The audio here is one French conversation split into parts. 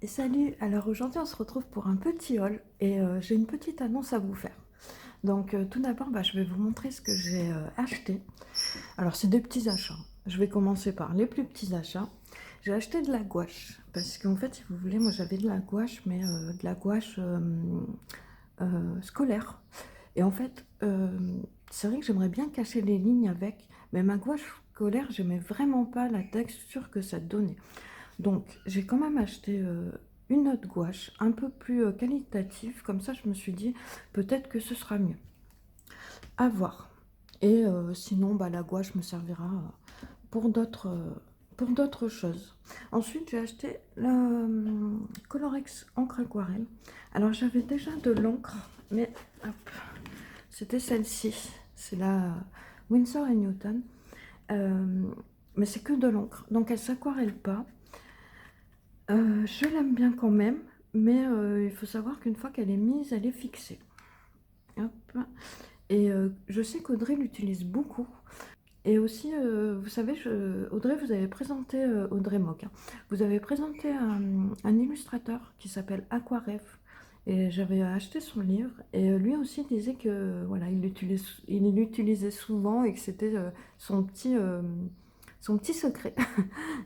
Et salut, alors aujourd'hui on se retrouve pour un petit haul et j'ai une petite annonce à vous faire. Donc tout d'abord je vais vous montrer ce que j'ai acheté. Alors c'est des petits achats. Je vais commencer par les plus petits achats. J'ai acheté de la gouache parce qu'en fait si vous voulez moi j'avais de la gouache mais de la gouache scolaire. Et en fait c'est vrai que j'aimerais bien cacher les lignes avec, mais ma gouache scolaire j'aimais vraiment pas la texture que ça donnait. Donc, j'ai quand même acheté une autre gouache, un peu plus qualitative. Comme ça, je me suis dit, peut-être que ce sera mieux. À voir. Et sinon, la gouache me servira pour d'autres choses. Ensuite, j'ai acheté la Colorex encre aquarelle. Alors, j'avais déjà de l'encre, mais hop, c'était celle-ci. C'est la Winsor& Newton. Euh, mais c'est que de l'encre, donc elle s'aquarelle pas. Je l'aime bien quand même, mais il faut savoir qu'une fois qu'elle est mise, elle est fixée. Hop. Et je sais qu'Audrey l'utilise beaucoup. Et aussi, vous savez, Audrey, vous avez présenté, Audrey Mock, hein, vous avez présenté un illustrateur qui s'appelle Aquaref. Et j'avais acheté son livre. Et lui aussi disait que voilà, il l'utilisait souvent et que c'était son petit secret.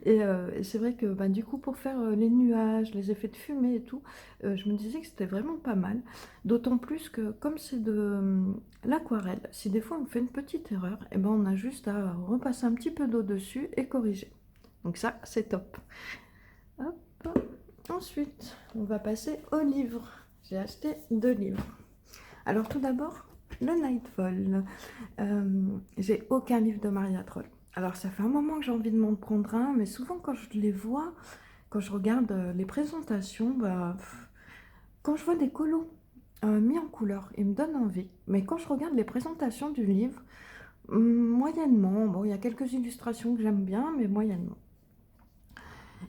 Et c'est vrai que du coup, pour faire les nuages, les effets de fumée et tout, je me disais que c'était vraiment pas mal. D'autant plus que comme c'est de l'aquarelle, si des fois on fait une petite erreur, et on a juste à repasser un petit peu d'eau dessus et corriger. Donc ça, c'est top. Hop. Ensuite, on va passer aux livres. J'ai acheté 2 livres. Alors tout d'abord, le Nightfall. J'ai aucun livre de Maria Troll. Alors ça fait un moment que j'ai envie de m'en prendre un, mais souvent quand je les vois, quand je regarde les présentations, quand je vois des colos mis en couleur, ils me donnent envie. Mais quand je regarde les présentations du livre, moyennement, bon, il y a quelques illustrations que j'aime bien, mais moyennement.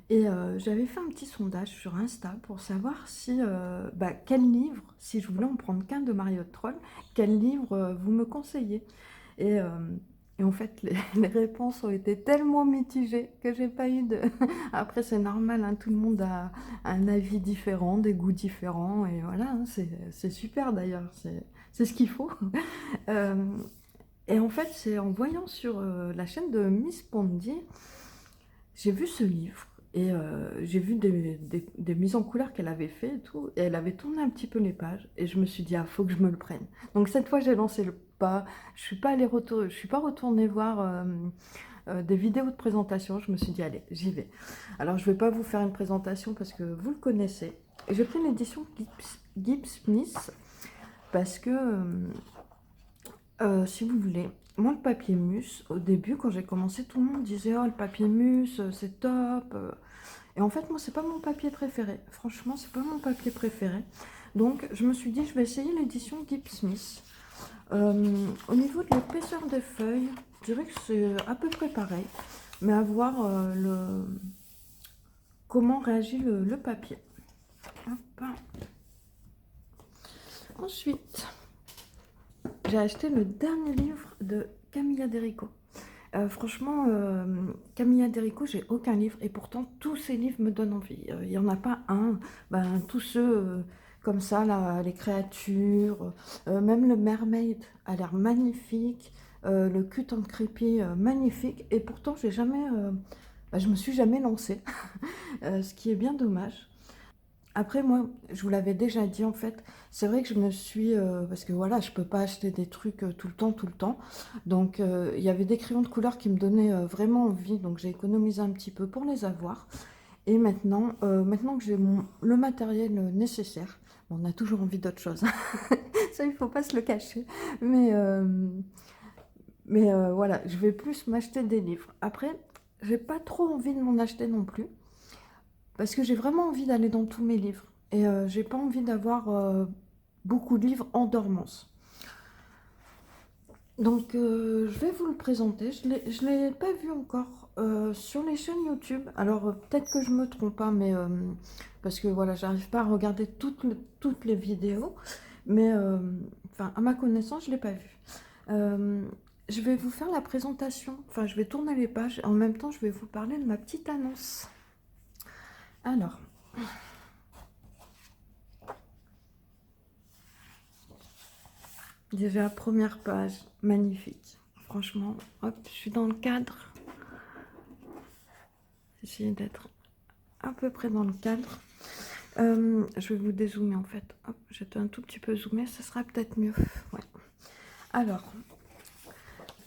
Et j'avais fait un petit sondage sur Insta pour savoir si, quel livre, si je voulais en prendre qu'un de Mario Troll, quel livre vous me conseillez. Et, euh, et en fait, les réponses ont été tellement mitigées que j'ai pas eu de... Après, c'est normal, hein, tout le monde a un avis différent, des goûts différents, et voilà, hein, c'est super d'ailleurs, c'est ce qu'il faut. Euh, et en fait, c'est en voyant sur la chaîne de Miss Pondy, j'ai vu ce livre. Et j'ai vu des mises en couleur qu'elle avait fait et tout. Et elle avait tourné un petit peu les pages. Et je me suis dit, ah, faut que je me le prenne. Donc cette fois, j'ai lancé le pas. Je suis pas retournée voir des vidéos de présentation. Je me suis dit, allez, j'y vais. Alors, je vais pas vous faire une présentation parce que vous le connaissez. Et j'ai pris l'édition Gibbs Smith parce que si vous voulez, moi le papier mousse, au début quand j'ai commencé, tout le monde disait oh le papier mousse c'est top. Et en fait moi c'est pas mon papier préféré. Franchement c'est pas mon papier préféré. Donc je me suis dit je vais essayer l'édition Gibbs Smith. Au niveau de l'épaisseur des feuilles, je dirais que c'est à peu près pareil. Mais à voir comment réagit le papier. Hop. Ensuite, j'ai acheté le dernier livre de Camilla Derico. Franchement, Camilla Derico, j'ai aucun livre et pourtant tous ces livres me donnent envie. Il n'y en a pas un, tous ceux comme ça, là, les créatures, même le Mermaid a l'air magnifique, le Cut and Creepy magnifique et pourtant je me suis jamais lancée, ce qui est bien dommage. Après, moi, je vous l'avais déjà dit, en fait, c'est vrai que je me suis... parce que voilà, je peux pas acheter des trucs tout le temps, tout le temps. Donc, il y avait des crayons de couleur qui me donnaient vraiment envie, donc j'ai économisé un petit peu pour les avoir. Et maintenant que j'ai le matériel nécessaire, bon, on a toujours envie d'autre chose. Ça, il faut pas se le cacher. Mais, voilà, je vais plus m'acheter des livres. Après, j'ai pas trop envie de m'en acheter non plus. Parce que j'ai vraiment envie d'aller dans tous mes livres. Et j'ai pas envie d'avoir beaucoup de livres en dormance. Donc je vais vous le présenter. Je l'ai pas vu encore sur les chaînes YouTube. Alors peut-être que je me trompe pas, mais parce que voilà, j'arrive pas à regarder toutes les vidéos. Mais enfin, à ma connaissance, je l'ai pas vu. Euh, je vais vous faire la présentation. Enfin, je vais tourner les pages. En même temps, je vais vous parler de ma petite annonce. Alors. Déjà, première page, magnifique. Franchement, hop, je suis dans le cadre. J'essaie d'être à peu près dans le cadre. Je vais vous dézoomer en fait. Hop, j'étais un tout petit peu zoomé, ça sera peut-être mieux. Ouais. Alors,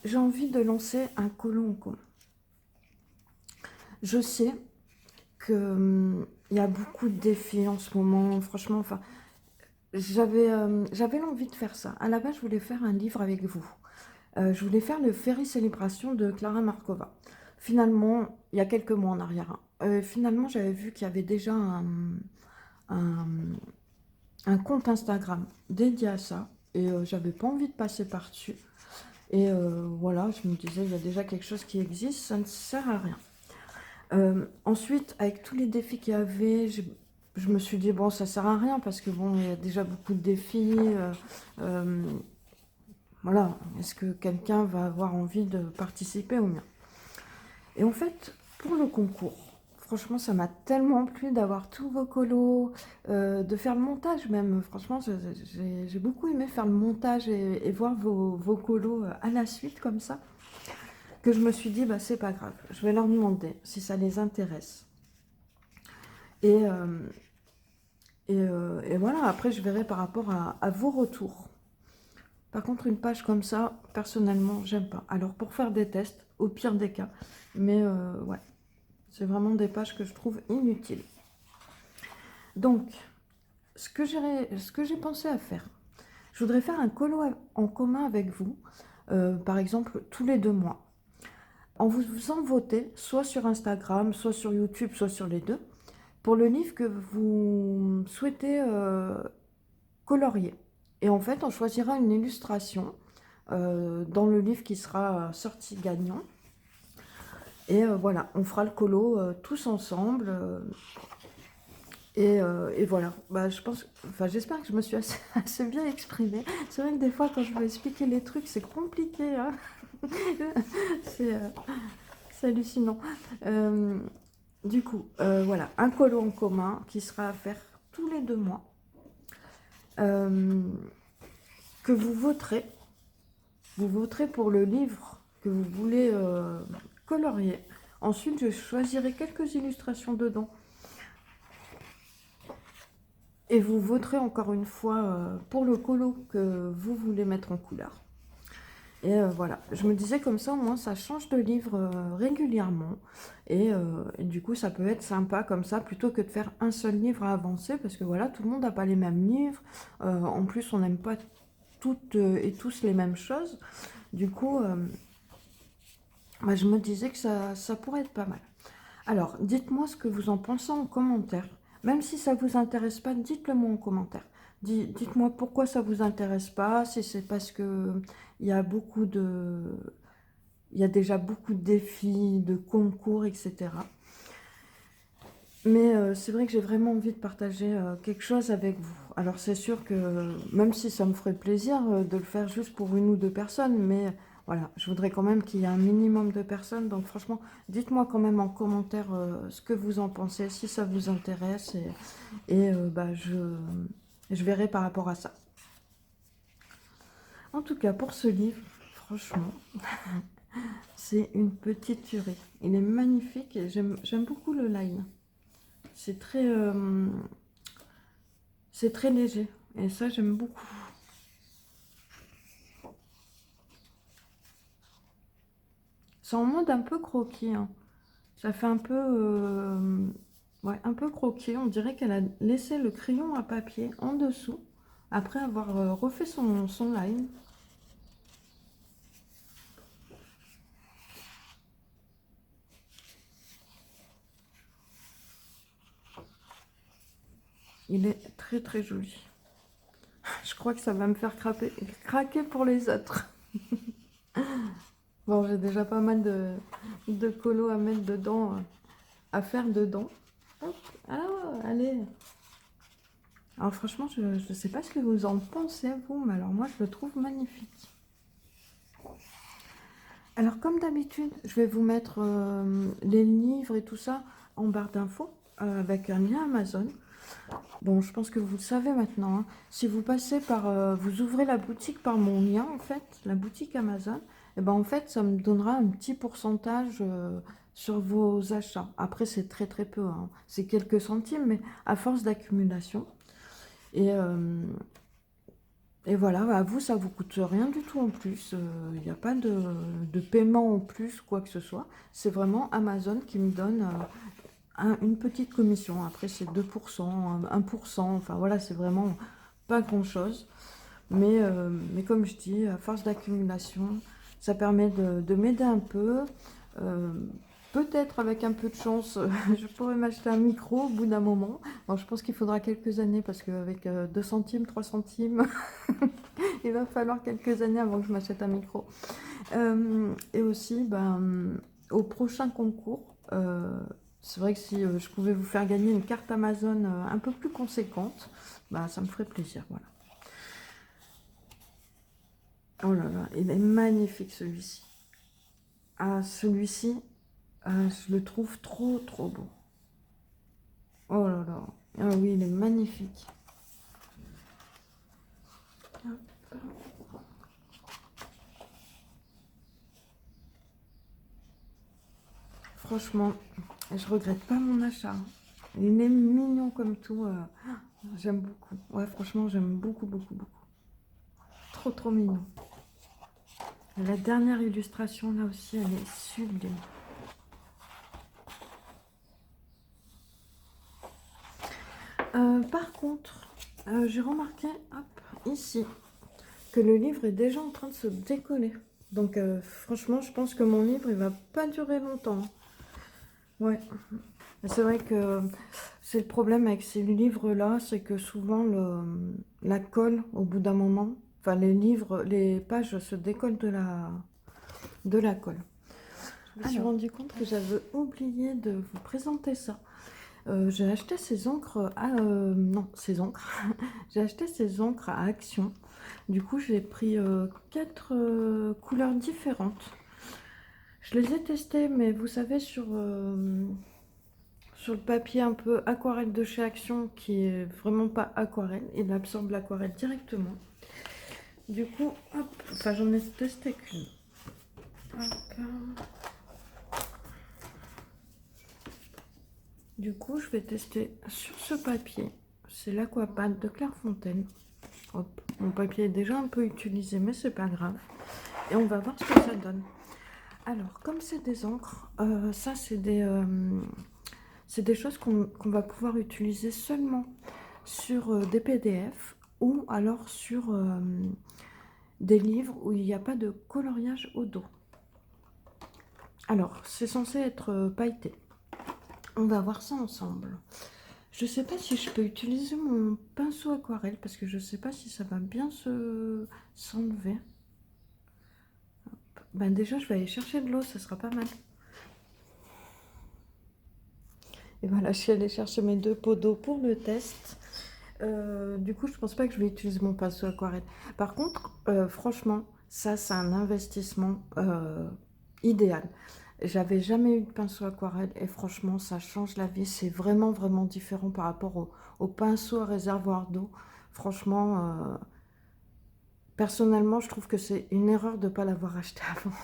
j'ai envie de lancer un colon en commun. Je sais que il y a beaucoup de défis en ce moment. Franchement, enfin, j'avais l'envie de faire ça. À la base, je voulais faire un livre avec vous. Je voulais faire le Ferry Célébration de Clara Markova. Finalement, il y a quelques mois en arrière, hein, finalement, j'avais vu qu'il y avait déjà un, un compte Instagram dédié à ça. Et j'avais pas envie de passer par-dessus. Et voilà, je me disais, il y a déjà quelque chose qui existe, ça ne sert à rien. Ensuite, avec tous les défis qu'il y avait, je me suis dit, bon, ça sert à rien parce que bon, il y a déjà beaucoup de défis. Euh, voilà, est-ce que quelqu'un va avoir envie de participer au mien? Et en fait, pour le concours, franchement, ça m'a tellement plu d'avoir tous vos colos, de faire le montage même. Franchement, j'ai beaucoup aimé faire le montage et voir vos colos à la suite comme ça, que je me suis dit, bah, c'est pas grave, je vais leur demander si ça les intéresse. Et, et voilà, après, je verrai par rapport à vos retours. Par contre, une page comme ça, personnellement, j'aime pas. Alors, pour faire des tests, au pire des cas, mais ouais, c'est vraiment des pages que je trouve inutiles. Donc, ce que j'ai pensé à faire, je voudrais faire un colo en commun avec vous, par exemple, tous les 2 mois, en vous faisant voter, soit sur Instagram, soit sur YouTube, soit sur les deux, pour le livre que vous souhaitez colorier. Et en fait, on choisira une illustration dans le livre qui sera sorti gagnant. Et voilà, on fera le colo tous ensemble. Et voilà, bah, je pense, enfin, j'espère que je me suis assez, assez bien exprimée. C'est vrai que des fois, quand je veux expliquer les trucs, c'est compliqué, hein. C'est hallucinant. Euh, du coup, voilà, un colo en commun qui sera à faire tous les 2 mois, euh, que vous voterez. Vous voterez pour le livre que vous voulez colorier. Ensuite, je choisirai quelques illustrations dedans. Et vous voterez encore une fois pour le colo que vous voulez mettre en couleur. Et voilà, je me disais comme ça, au moins ça change de livre régulièrement. Et du coup, ça peut être sympa comme ça, plutôt que de faire un seul livre à avancer, parce que voilà, tout le monde n'a pas les mêmes livres. En plus, on n'aime pas toutes et tous les mêmes choses. Du coup, bah, je me disais que ça pourrait être pas mal. Alors, dites-moi ce que vous en pensez en commentaire. Même si ça ne vous intéresse pas, dites-le moi en commentaire. Dites-moi pourquoi ça ne vous intéresse pas, si c'est parce que il y a beaucoup de... Il y a déjà beaucoup de défis, de concours, etc. Mais c'est vrai que j'ai vraiment envie de partager quelque chose avec vous. Alors c'est sûr que même si ça me ferait plaisir de le faire juste pour 1 ou 2 personnes, mais voilà, je voudrais quand même qu'il y ait un minimum de personnes. Donc franchement, dites-moi quand même en commentaire ce que vous en pensez, si ça vous intéresse, bah, je verrai par rapport à ça. En tout cas, pour ce livre, franchement, c'est une petite tuerie. Il est magnifique et j'aime beaucoup le line. C'est très léger et ça j'aime beaucoup. C'est en mode un peu croquis, hein. Ça fait un peu, ouais, un peu croquis. On dirait qu'elle a laissé le crayon à papier en dessous après avoir refait son line. Il est très très joli. Je crois que ça va me faire craquer pour les autres. Bon, j'ai déjà pas mal de colos à mettre dedans, à faire dedans. Hop. Ah, allez. Alors franchement, je ne sais pas ce que vous en pensez, vous, mais alors moi, je le trouve magnifique. Alors comme d'habitude, je vais vous mettre les livres et tout ça en barre d'infos avec un lien Amazon. Bon, je pense que vous le savez maintenant, hein. Si vous passez par, vous ouvrez la boutique par mon lien, en fait, la boutique Amazon, et ben en fait, ça me donnera un petit pourcentage sur vos achats. Après, c'est très très peu, hein. C'est quelques centimes, mais à force d'accumulation. Et, euh, et voilà, à vous, ça vous coûte rien du tout en plus. Il n'y a pas de paiement en plus, quoi que ce soit. C'est vraiment Amazon qui me donne une petite commission. Après, c'est 2%, 1%. Enfin voilà, c'est vraiment pas grand-chose. Mais comme je dis, à force d'accumulation, ça permet de m'aider un peu. Euh, Peut-être avec un peu de chance, je pourrais m'acheter un micro au bout d'un moment. Bon, je pense qu'il faudra quelques années parce qu'avec 2 centimes, 3 centimes, il va falloir quelques années avant que je m'achète un micro. Et aussi, ben, au prochain concours, c'est vrai que si je pouvais vous faire gagner une carte Amazon un peu plus conséquente, bah, ça me ferait plaisir. Voilà. Oh là là, il est magnifique celui-ci. Ah, celui-ci, je le trouve trop trop beau. Oh là là. Ah oui, il est magnifique. Franchement, je regrette pas mon achat. Il est mignon comme tout. J'aime beaucoup. Ouais, franchement, j'aime beaucoup, beaucoup, beaucoup. Trop, trop mignon. La dernière illustration, là aussi, elle est sublime. Par contre, j'ai remarqué, hop, ici, que le livre est déjà en train de se décoller. Donc, franchement, je pense que mon livre, il va pas durer longtemps. Ouais. C'est vrai que c'est le problème avec ces livres-là, c'est que souvent la colle, au bout d'un moment, enfin les livres, les pages se décollent de la colle. Je me suis rendu compte que j'avais oublié de vous présenter ça. J'ai acheté ces encres non, ces encres. J'ai acheté ces encres à Action. Du coup, j'ai pris 4 couleurs différentes. Je les ai testées, mais vous savez, sur le papier un peu aquarelle de chez Action, qui est vraiment pas aquarelle, il absorbe l'aquarelle directement. Du coup, hop, enfin j'en ai testé qu'une. Hop. Du coup, je vais tester sur ce papier. C'est l'Aquapad de Clairefontaine. Hop, mon papier est déjà un peu utilisé, mais c'est pas grave. Et on va voir ce que ça donne. Alors, comme c'est des encres, ça c'est des choses qu'on va pouvoir utiliser seulement sur des PDF ou alors sur des livres où il n'y a pas de coloriage au dos. Alors, c'est censé être pailleté. On va voir ça ensemble. Je sais pas si je peux utiliser mon pinceau aquarelle parce que je sais pas si ça va bien s'enlever. Ben déjà, je vais aller chercher de l'eau, ça sera pas mal. Et voilà, je suis allée chercher mes 2 pots d'eau pour le test. Du coup, je pense pas que je vais utiliser mon pinceau aquarelle. Par contre, franchement, ça, c'est un investissement idéal. J'avais jamais eu de pinceau aquarelle et franchement, ça change la vie. C'est vraiment, vraiment différent par rapport au pinceau à réservoir d'eau. Franchement, personnellement, je trouve que c'est une erreur de ne pas l'avoir acheté avant.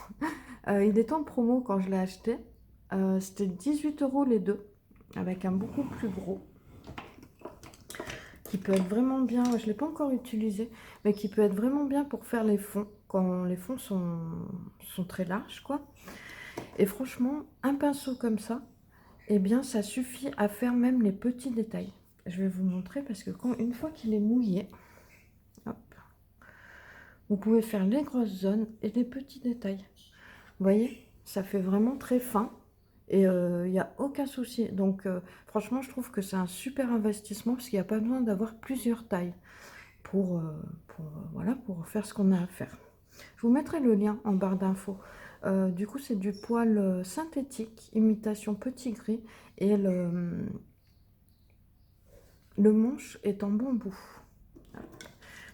Il était en promo quand je l'ai acheté. C'était 18 € les deux, avec un beaucoup plus gros, qui peut être vraiment bien. Je ne l'ai pas encore utilisé, mais qui peut être vraiment bien pour faire les fonds, quand les fonds sont très larges, quoi. Et franchement, un pinceau comme ça, eh bien, ça suffit à faire même les petits détails. Je vais vous montrer parce que une fois qu'il est mouillé, hop, vous pouvez faire les grosses zones et les petits détails. Vous voyez, ça fait vraiment très fin et il n'y a aucun souci. Donc, franchement, je trouve que c'est un super investissement parce qu'il n'y a pas besoin d'avoir plusieurs tailles voilà, pour faire ce qu'on a à faire. Je vous mettrai le lien en barre d'infos. Du coup, c'est du poil synthétique, imitation petit gris, et le manche est en bambou.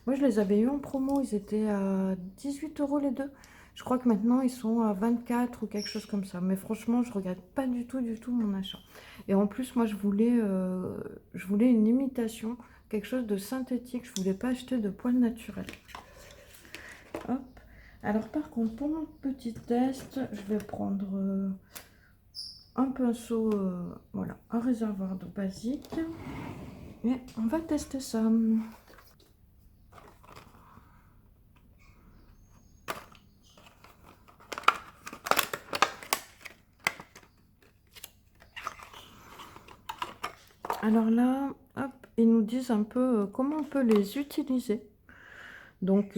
Moi, je les avais eu en promo, ils étaient à 18 € les deux. Je crois que maintenant, ils sont à 24 ou quelque chose comme ça. Mais franchement, je regrette pas du tout mon achat. Et en plus, moi, je voulais une imitation, quelque chose de synthétique. Je voulais pas acheter de poils naturels. Hop. Alors, par contre, pour mon petit test, je vais prendre un pinceau, voilà, un réservoir d'eau basique. Et on va tester ça. Alors là, hop, ils nous disent un peu comment on peut les utiliser. Donc,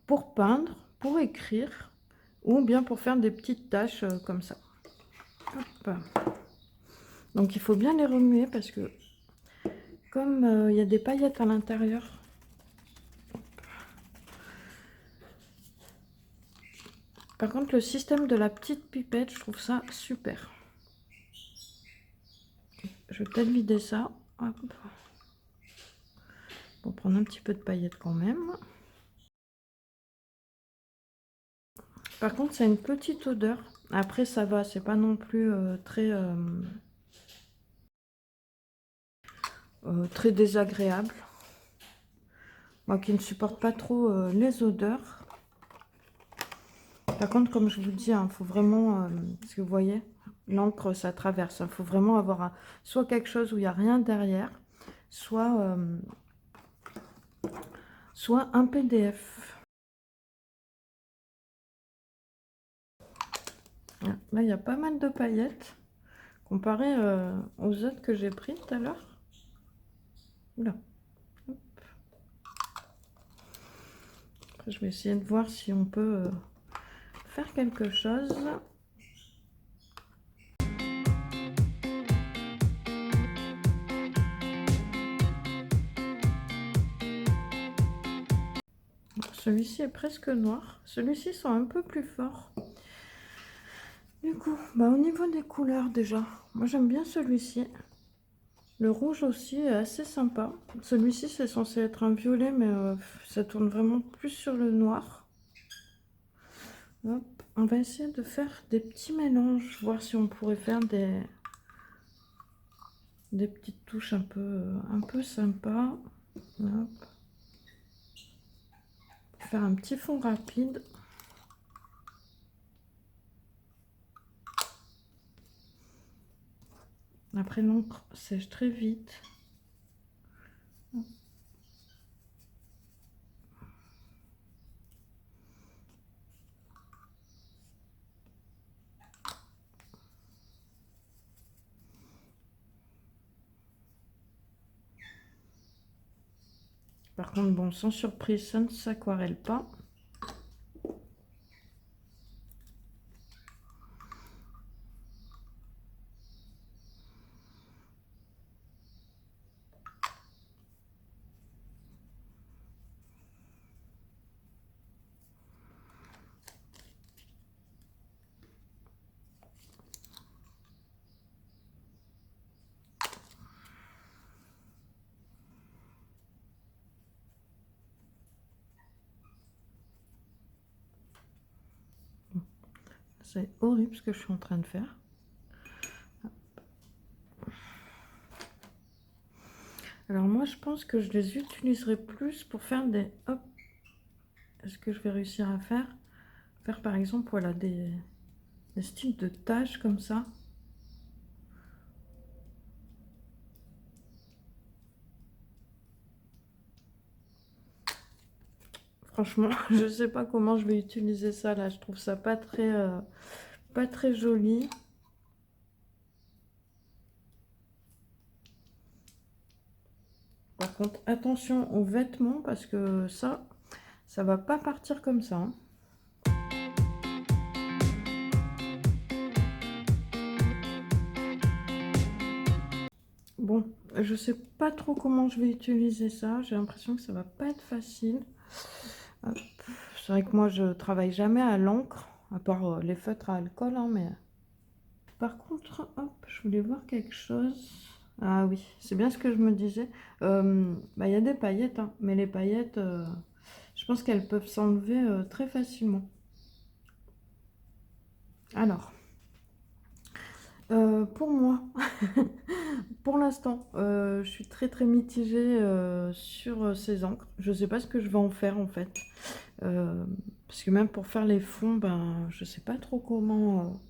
pour peindre, pour écrire, ou bien pour faire des petites tâches comme ça. Hop. Donc, il faut bien les remuer parce que comme il y a des paillettes à l'intérieur, par contre, le système de la petite pipette, je trouve ça super. Je vais peut-être vider ça. Hop. Pour prendre un petit peu de paillettes quand même. Par contre, ça a une petite odeur. Après, ça va, c'est pas non plus très désagréable. Moi qui ne supporte pas trop les odeurs. Par contre, comme je vous dis, il faut vraiment, parce que vous voyez, l'encre, ça traverse. Il faut vraiment avoir soit quelque chose où il n'y a rien derrière, soit, soit un PDF. Là, il y a pas mal de paillettes, comparé aux autres que j'ai pris tout à l'heure. Là. Après, je vais essayer de voir si on peut faire quelque chose. Celui-ci est presque noir. Celui-ci sont un peu plus forts. Du coup, bah, au niveau des couleurs déjà, moi j'aime bien celui-ci. Le rouge aussi est assez sympa. Celui-ci c'est censé être un violet, mais ça tourne vraiment plus sur le noir. Hop. On va essayer de faire des petits mélanges, voir si on pourrait faire des petites touches un peu sympas. Hop. Faire un petit fond rapide. Après, l'encre sèche très vite. Par contre, bon, sans surprise, ça ne s'aquarelle pas. C'est horrible ce que je suis en train de faire. Alors moi, je pense que je les utiliserai plus pour faire des... Hop. Est-ce que je vais réussir à faire par exemple, voilà, des styles de taches comme ça. Franchement, je sais pas comment je vais utiliser ça là. Je trouve ça pas très joli. Par contre, attention aux vêtements parce que ça va pas partir comme ça, hein. Bon, je sais pas trop comment je vais utiliser ça. J'ai l'impression que ça va pas être facile. C'est vrai que moi, je travaille jamais à l'encre, à part les feutres à alcool, hein, mais... Par contre, hop, je voulais voir quelque chose. Ah oui, c'est bien ce que je me disais. Bah, y a des paillettes, hein, mais les paillettes, je sais pense qu'elles peuvent s'enlever très facilement. Alors, pour moi, pour l'instant, je suis très très mitigée sur ces encres. Je ne sais pas ce que je vais en faire en fait. Parce que même pour faire les fonds, ben, je ne sais pas trop comment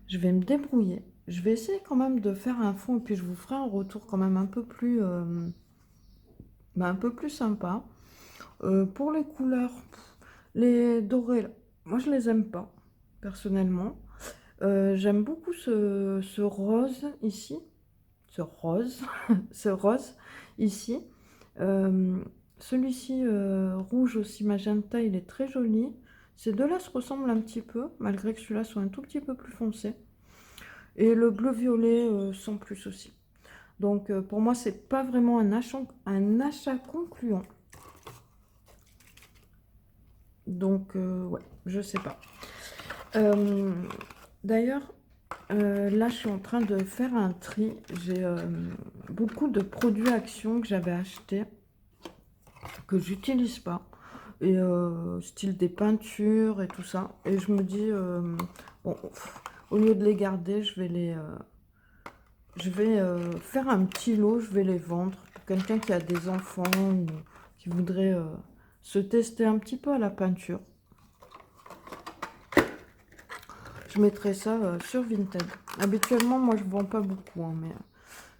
je vais me débrouiller. Je vais essayer quand même de faire un fond et puis je vous ferai un retour quand même un peu plus sympa. Pour les couleurs, les dorés, là, moi je les aime pas, personnellement. J'aime beaucoup ce rose ici, ce rose, ce rose ici. Euh, Celui-ci rouge aussi magenta, il est très joli. Ces deux-là se ressemblent un petit peu, malgré que celui-là soit un tout petit peu plus foncé. Et le bleu-violet sans plus aussi. Donc pour moi, c'est pas vraiment un achat concluant. Donc ouais, je sais pas. Euh, D'ailleurs, là, je suis en train de faire un tri. J'ai beaucoup de produits Action que j'avais achetés, que j'utilise pas. Et style des peintures et tout ça. Et je me dis, bon, au lieu de les garder, je vais faire un petit lot, je vais les vendre pour quelqu'un qui a des enfants ou qui voudrait se tester un petit peu à la peinture. Je mettrai ça sur Vinted. Habituellement, moi, je vends pas beaucoup, hein, mais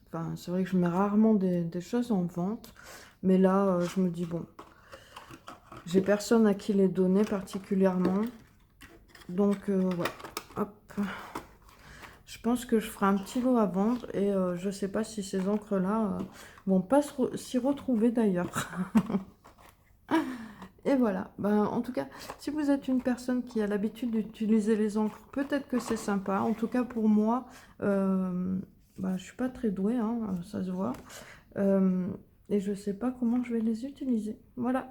enfin, c'est vrai que je mets rarement des choses en vente. Mais là, je me dis, bon, j'ai personne à qui les donner particulièrement. Donc, ouais, hop. Je pense que je ferai un petit lot à vendre et je sais pas si ces encres-là vont pas s'y retrouver d'ailleurs. Et voilà, ben, en tout cas, si vous êtes une personne qui a l'habitude d'utiliser les encres, peut-être que c'est sympa. En tout cas, pour moi, ben, je suis pas très douée, hein, ça se voit. Euh, et je sais pas comment je vais les utiliser. Voilà,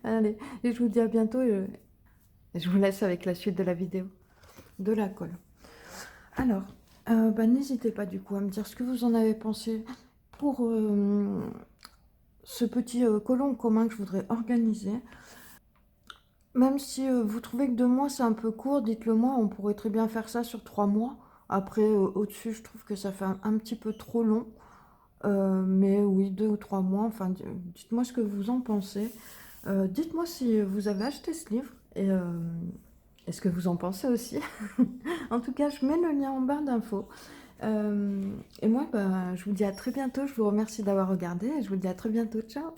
allez, et je vous dis à bientôt et je vous laisse avec la suite de la vidéo, de la colle. Alors, ben, n'hésitez pas du coup à me dire ce que vous en avez pensé pour ce petit colon commun que je voudrais organiser. Même si vous trouvez que 2 mois c'est un peu court, dites-le moi, on pourrait très bien faire ça sur 3 mois. Après, au-dessus, je trouve que ça fait un petit peu trop long. Mais oui, 2 ou 3 mois, enfin, dites-moi ce que vous en pensez. Dites-moi si vous avez acheté ce livre et ce que vous en pensez aussi. En tout cas, je mets le lien en barre d'infos. Et moi, bah, je vous dis à très bientôt. Je vous remercie d'avoir regardé et je vous dis à très bientôt. Ciao!